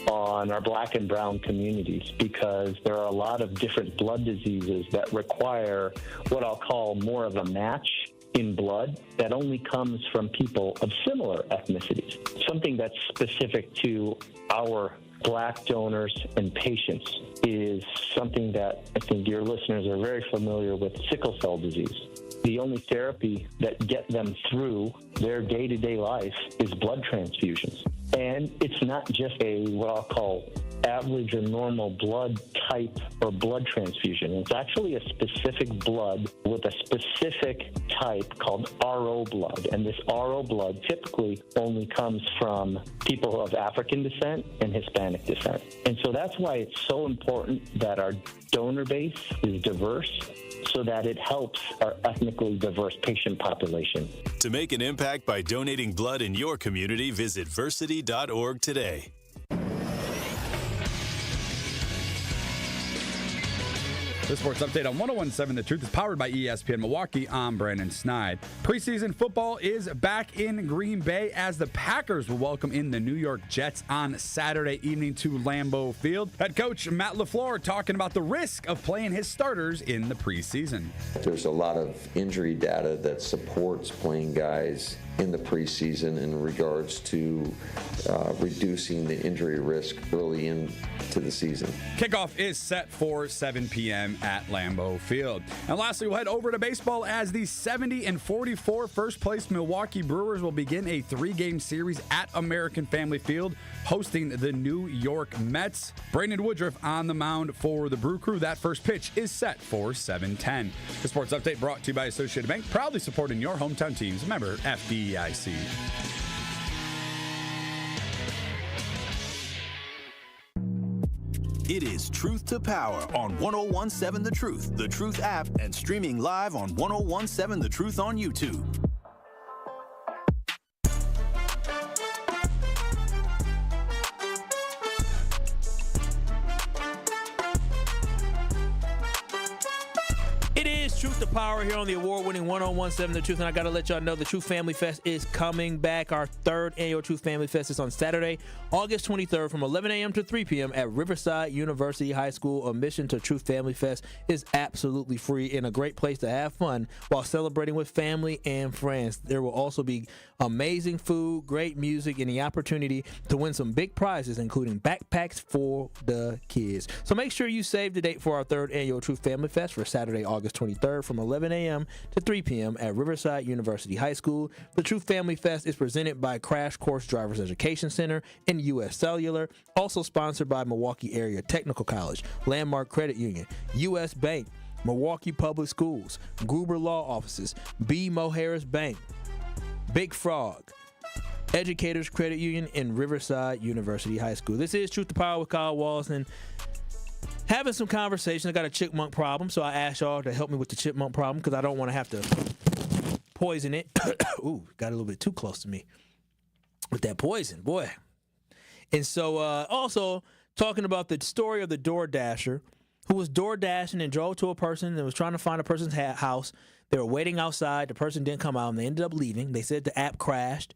on our black and brown communities, because there are a lot of different blood diseases that require what I'll call more of a match in blood that only comes from people of similar ethnicities. Something that's specific to our black donors and patients is something that I think your listeners are very familiar with: sickle cell disease. The only therapy that get them through their day-to-day life is blood transfusions. And it's not just a what I'll call average or normal blood type or blood transfusion. It's actually a specific blood with a specific type called RO blood. And this RO blood typically only comes from people of African descent and Hispanic descent. And so that's why it's so important that our donor base is diverse, so that it helps our ethnically diverse patient population. To make an impact by donating blood in your community, visit versity.org today. The Sports Update on 1017 The Truth is powered by ESPN Milwaukee. I'm Brandon Snide. Preseason football is back in Green Bay as the Packers will welcome in the New York Jets on Saturday evening to Lambeau Field. Head coach Matt LaFleur talking about the risk of playing his starters in the preseason. There's a lot of injury data that supports playing guys in the preseason in regards to reducing the injury risk early into the season. Kickoff is set for 7 p.m. at Lambeau Field. And lastly, we'll head over to baseball as the 70-44 first-place Milwaukee Brewers will begin a 3-game series at American Family Field, hosting the New York Mets. Brandon Woodruff on the mound for the Brew Crew. That first pitch is set for 7:10. The Sports Update brought to you by Associated Bank, proudly supporting your hometown teams. Member FDIC. It is Truth to Power on 1017 The Truth app, and streaming live on 1017 The Truth on YouTube. It is Truth to Power here on the award-winning 1017 The Truth, and I got to let y'all know the Truth Family Fest is coming back. Our third annual Truth Family Fest is on Saturday, August 23rd from 11 a.m. to 3 p.m. at Riverside University High School. Admission to Truth Family Fest is absolutely free and a great place to have fun while celebrating with family and friends. There will also be amazing food, great music, and the opportunity to win some big prizes, including backpacks for the kids. So make sure you save the date for our third annual Truth Family Fest for Saturday, August 23rd. 23rd from 11 a.m. to 3 p.m. at Riverside University High School. The True Family Fest is presented by Crash Course Drivers Education Center and U.S. Cellular, also sponsored by Milwaukee Area Technical College, Landmark Credit Union, U.S. Bank, Milwaukee Public Schools, Gruber Law Offices, B. Mo Harris Bank, Big Frog, Educators Credit Union, and Riverside University High School. This is Truth to Power with Kyle Wallace, and having some conversation. I got a chipmunk problem, so I asked y'all to help me with the chipmunk problem because I don't want to have to poison it. Ooh, got a little bit too close to me with that poison, boy. And so also talking about the story of the DoorDasher who was door dashing and drove to a person and was trying to find a person's house. They were waiting outside. The person didn't come out, and they ended up leaving. They said the app crashed.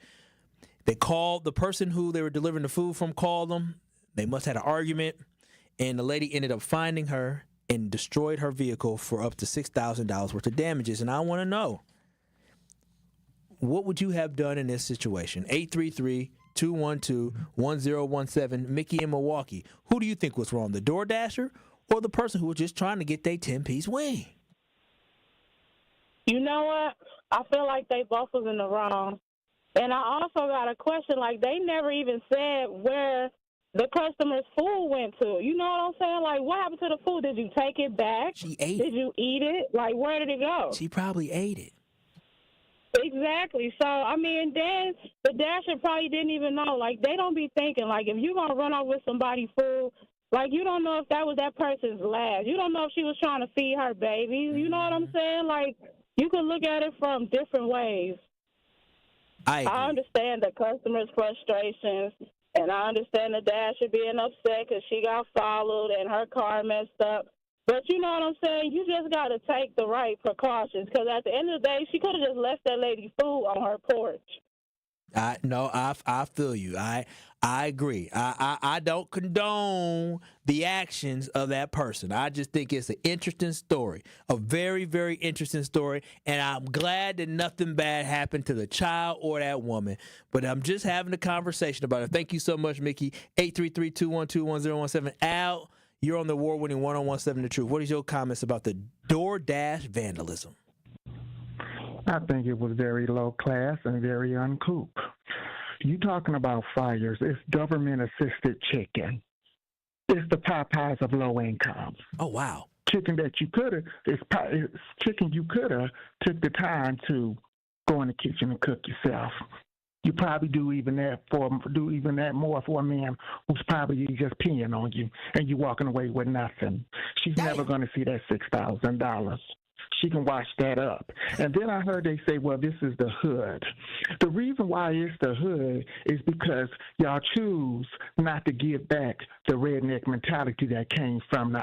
They called the person who they were delivering the food from, called them. They must have had an argument, and the lady ended up finding her and destroyed her vehicle for up to $6,000 worth of damages. And I want to know, what would you have done in this situation? 833-212-1017. Mickey in Milwaukee. Who do you think was wrong, the DoorDasher or the person who was just trying to get their 10-piece wing? You know what? I feel like they both was in the wrong. And I also got a question, like they never even said where the customer's food went to. You know what I'm saying? Like, what happened to the food? Did you take it back? She ate Did you eat it? Like, where did it go? She probably ate it. Exactly. So, I mean, then the Dasher probably didn't even know. Like, they don't be thinking, like, if you're going to run off with somebody's food, like, you don't know if that was that person's last. You don't know if she was trying to feed her babies. You know what I'm saying? Like, you can look at it from different ways. I understand the customer's frustrations, and I understand the Dasher being upset because she got followed and her car messed up. But you know what I'm saying? You just got to take the right precautions because at the end of the day, she could have just left that lady food on her porch. I feel you. I agree. I don't condone the actions of that person. I just think it's an interesting story, a very, very interesting story, and I'm glad that nothing bad happened to the child or that woman. But I'm just having a conversation about it. Thank you so much, Mickey. 833-212-1017. Al, you're on the award-winning 1017 The Truth. What is your comments about the DoorDash vandalism? I think it was very low class and very uncouth. You talking about fires? It's government-assisted chicken. It's the Popeyes of low income. Oh wow! Chicken that you could have. It's chicken you could have took the time to go in the kitchen and cook yourself. You probably do even that more for a man who's probably just peeing on you and you walking away with nothing. She's never going to see that $6,000. She can wash that up. And then I heard they say, well, this is the hood. The reason why it's the hood is because y'all choose not to give back the redneck mentality that came from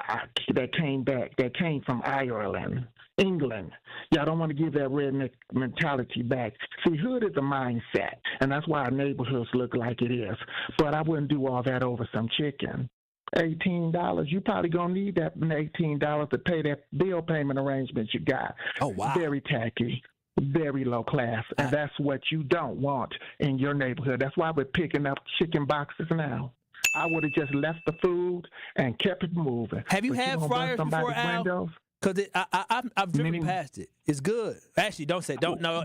Ireland, England. Y'all don't want to give that redneck mentality back. See, hood is a mindset, and that's why our neighborhoods look like it is. But I wouldn't do all that over some chicken. $18, you probably gonna need that $18 to pay that bill payment arrangement you got. Oh wow! Very tacky, very low class, and that's what you don't want in your neighborhood. That's why we're picking up chicken boxes now. I would have just left the food and kept it moving. Have you had fryers before, Al? Because I've driven past it. It's good. Actually, don't say don't. No,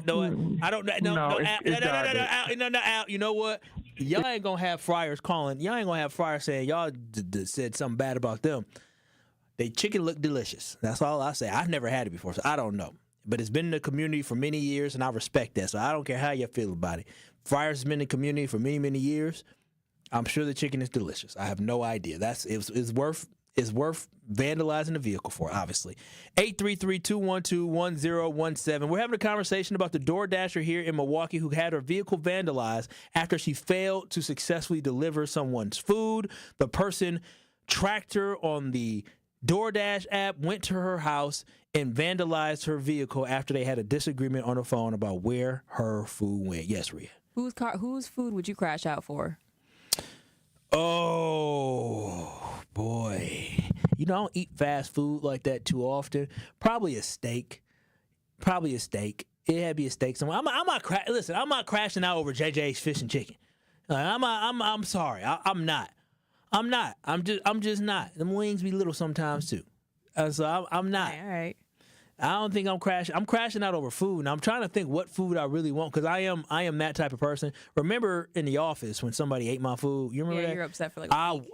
I don't. No, Al. You know what? Y'all ain't gonna have fryers calling. Y'all ain't gonna have fryers saying y'all said something bad about them. They chicken look delicious. That's all I say. I've never had it before, so I don't know. But it's been in the community for many years, and I respect that. So I don't care how you feel about it. Fryers has been in the community for many, many years. I'm sure the chicken is delicious. I have no idea. It's worth vandalizing the vehicle for, obviously. 833-212-1017. We're having a conversation about the DoorDasher here in Milwaukee who had her vehicle vandalized after she failed to successfully deliver someone's food. The person tracked her on the DoorDash app, went to her house, and vandalized her vehicle after they had a disagreement on the phone about where her food went. Yes, Rhea. Whose food would you crash out for? Oh, boy. You know, I don't eat fast food like that too often. Probably a steak. It had to be a steak somewhere. I'm not crashing out over JJ's Fish and Chicken. I'm sorry. I'm not. I'm just not. Them wings be little sometimes too. So I'm not. All right. I don't think I'm crashing. I'm crashing out over food. Now I'm trying to think what food I really want because I am that type of person. Remember in the office when somebody ate my food? You remember that? You're upset for like a week.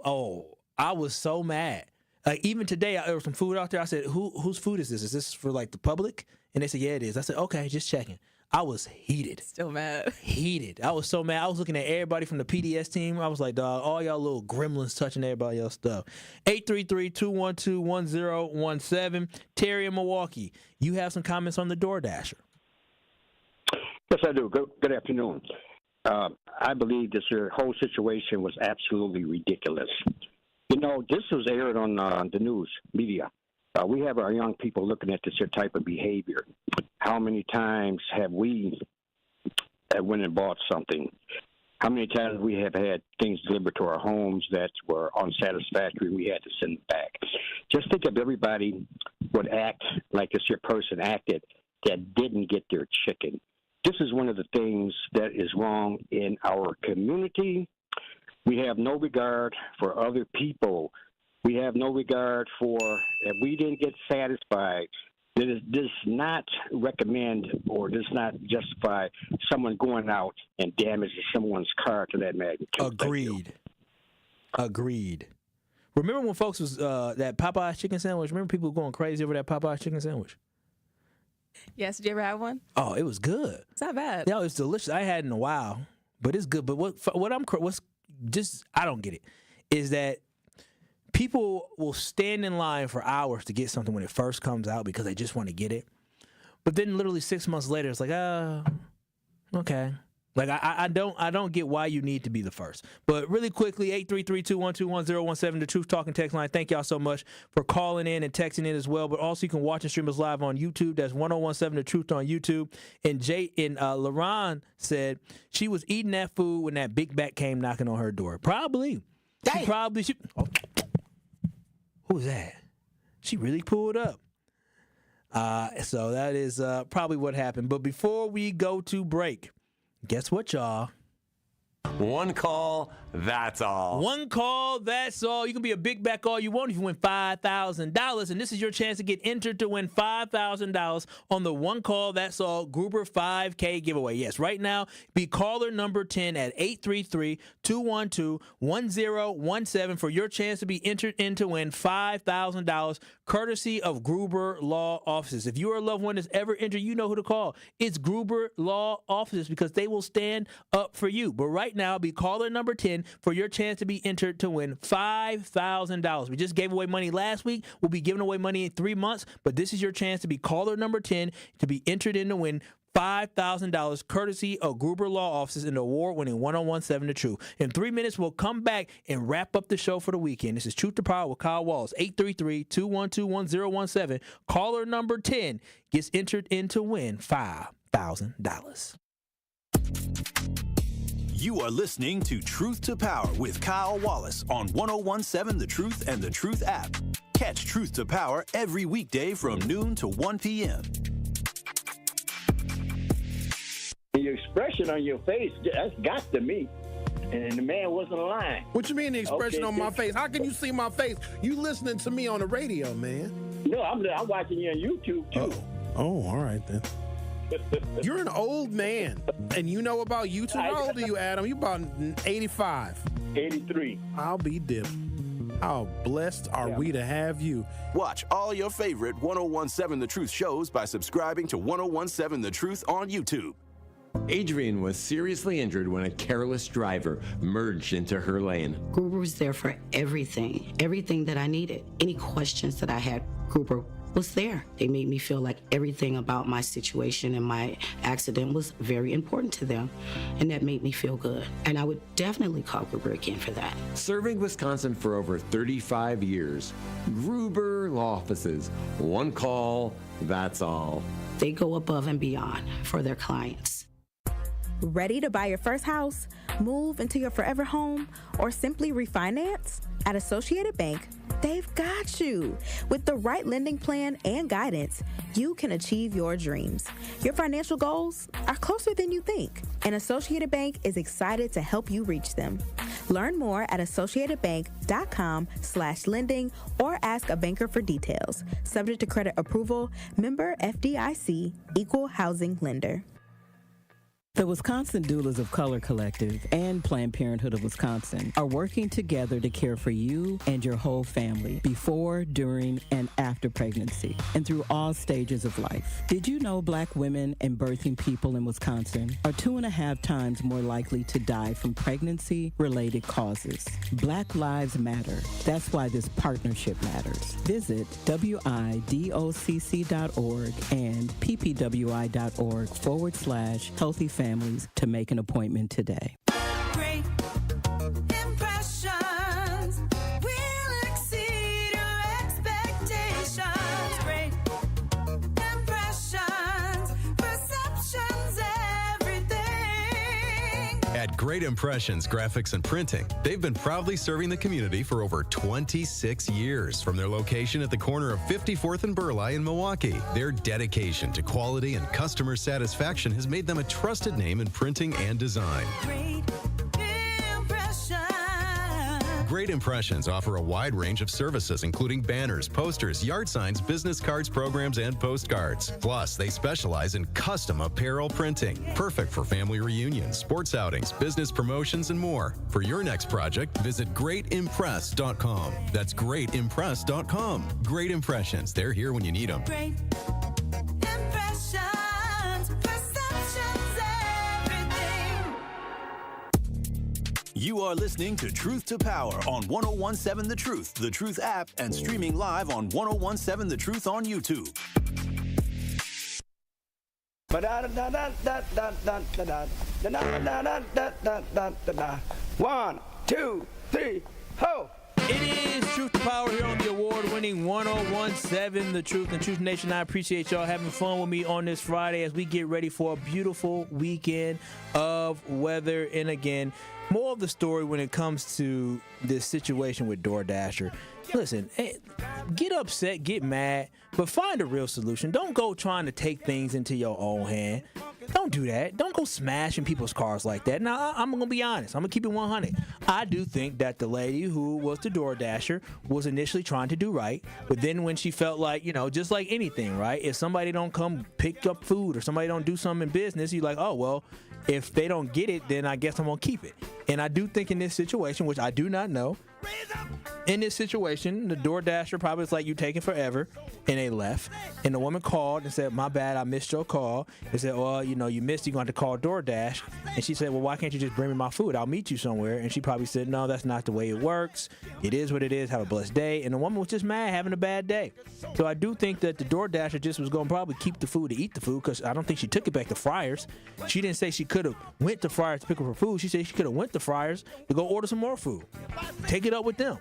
I was so mad. Like even today, there was some food out there. I said, whose food is this? Is this for like the public? And they said, yeah, it is. I said, okay, just checking. I was heated. Still mad. Heated. I was so mad. I was looking at everybody from the PDS team. I was like, dog, all y'all little gremlins touching everybody else's stuff. 833-212-1017. Terry in Milwaukee, you have some comments on the DoorDasher. Yes, I do. Good afternoon. I believe this whole situation was absolutely ridiculous. You know, this was aired on the news media. We have our young people looking at this type of behavior. How many times have we went and bought something? How many times we have had things delivered to our homes that were unsatisfactory? We had to send it back. Just think if everybody would act like this your person acted that didn't get their chicken. This is one of the things that is wrong in our community. We have no regard for other people. We have no regard for if we didn't get satisfied. This does not recommend or does not justify someone going out and damaging someone's car to that magnitude. Agreed. Remember when folks was that Popeye's chicken sandwich? Remember people going crazy over that Popeye's chicken sandwich? Yes, did you ever have one? Oh, it was good. It's not bad. Yeah, it's delicious. I had it in a while, but it's good. But what's just I don't get it is that people will stand in line for hours to get something when it first comes out because they just want to get it. But then literally 6 months later, it's like, okay. Like I don't get why you need to be the first. But really quickly, 833-212-1017, the Truth Talking text line. Thank y'all so much for calling in and texting in as well. But also you can watch and stream us live on YouTube. That's 1017 The Truth on YouTube. And LaRon said she was eating that food when that big bat came knocking on her door. Probably. Who was that? She really pulled up. So that is probably what happened. But before we go to break, guess what, y'all? One call, that's all. One call, that's all. You can be a big back all you want if you win $5,000. And this is your chance to get entered to win $5,000 on the One Call, That's All Gruber 5K giveaway. Yes, right now, be caller number 10 at 833-212-1017 for your chance to be entered in to win $5,000 courtesy of Gruber Law Offices. If you are a loved one that's ever entered, you know who to call. It's Gruber Law Offices because they will stand up for you. But right now, be caller number 10 for your chance to be entered to win $5,000. We just gave away money last week. We'll be giving away money in 3 months, but this is your chance to be caller number 10 to be entered in to win $5,000 courtesy of Gruber Law Offices in the award-winning 1017 The Truth. In 3 minutes, we'll come back and wrap up the show for the weekend. This is Truth to Power with Kyle Wallace. 833-212-1017. Caller number 10 gets entered in to win $5,000. You are listening to Truth to Power with Kyle Wallace on 1017 The Truth and The Truth app. Catch Truth to Power every weekday from noon to 1 p.m. Your expression on your face, that's got to me. And the man wasn't lying. What you mean the expression on my face? How can you see my face? You listening to me on the radio, man. No, I'm watching you on YouTube, too. Oh, all right, then. You're an old man, and you know about YouTube. How old are you, Adam? You about 85. 83. I'll be dipped. How blessed are we to have you. Watch all your favorite 1017 The Truth shows by subscribing to 1017 The Truth on YouTube. Adrian was seriously injured when a careless driver merged into her lane. Gruber was there for everything that I needed. Any questions that I had, Gruber was there. They made me feel like everything about my situation and my accident was very important to them, and that made me feel good. And I would definitely call Gruber again for that. Serving Wisconsin for over 35 years, Gruber Law Offices. One call, that's all. They go above and beyond for their clients. Ready to buy your first house, move into your forever home, or simply refinance? At Associated Bank, they've got you. With the right lending plan and guidance, you can achieve your dreams. Your financial goals are closer than you think, and Associated Bank is excited to help you reach them. Learn more at associatedbank.com/lending or ask a banker for details. Subject to credit approval, member FDIC, equal housing lender. The Wisconsin Doulas of Color Collective and Planned Parenthood of Wisconsin are working together to care for you and your whole family before, during, and after pregnancy and through all stages of life. Did you know Black women and birthing people in Wisconsin are 2.5 times more likely to die from pregnancy-related causes? Black Lives Matter. That's why this partnership matters. Visit widocc.org and ppwi.org/healthy families to make an appointment today. Great impressions will exceed your expectations. Great impressions, perceptions, everything. At Great Impressions Graphics and Printing, they've been proudly serving the community for over 26 years from their location at the corner of 54th and Burleigh in Milwaukee. Their dedication to quality and customer satisfaction has made them a trusted name in printing and design. Great Impressions offer a wide range of services, including banners, posters, yard signs, business cards, programs, and postcards. Plus, they specialize in custom apparel printing, perfect for family reunions, sports outings, business promotions, and more. For your next project, visit greatimpress.com. That's greatimpress.com. Great Impressions. They're here when you need them. Great impressions, perceptions, everything. You are listening to Truth to Power on 1017 The Truth app, and streaming live on 1017 The Truth on YouTube. 1, 2, 3, ho! It is Truth to Power here on the award-winning 1017 The Truth and Truth Nation. I appreciate y'all having fun with me on this Friday as we get ready for a beautiful weekend of weather. And again, more of the story when it comes to this situation with DoorDasher. Listen, hey, get upset, get mad, but find a real solution. Don't go trying to take things into your own hand. Don't do that. Don't go smashing people's cars like that. Now, I'm going to be honest. I'm going to keep it 100. I do think that the lady who was the DoorDasher was initially trying to do right, but then when she felt like, just like anything, right? If somebody don't come pick up food or somebody don't do something in business, you're like, oh, well, if they don't get it, then I guess I'm going to keep it. And I do think in this situation, which I do not know, in this situation, the DoorDasher probably was like, you taking forever, and they left. And the woman called and said, my bad, I missed your call. They said, well, you missed, you're going to call DoorDash. And she said, well, why can't you just bring me my food? I'll meet you somewhere. And she probably said, no, that's not the way it works. It is what it is. Have a blessed day. And the woman was just mad, having a bad day. So I do think that the DoorDasher just was going to probably keep the food to eat the food, because I don't think she took it back to Friars. She didn't say she could have went to Friars to pick up her food. She said she could have went to Friars to go order some more food. Take it up with them.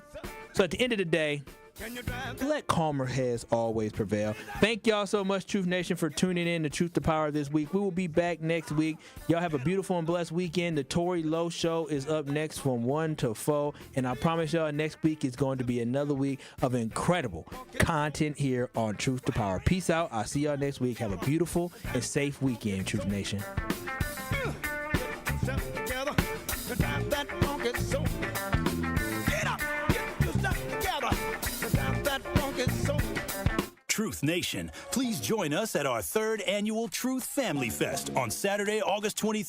So at the end of the day, let calmer heads always prevail. Thank y'all so much, Truth Nation, for tuning in to Truth to Power this week. We will be back next week. Y'all have a beautiful and blessed weekend. The Tori Lowe Show is up next from 1 to 4. And I promise y'all next week is going to be another week of incredible content here on Truth to Power. Peace out. I'll see y'all next week. Have a beautiful and safe weekend, Truth Nation. Truth Nation, please join us at our 3rd annual Truth Family Fest on Saturday, August 23rd.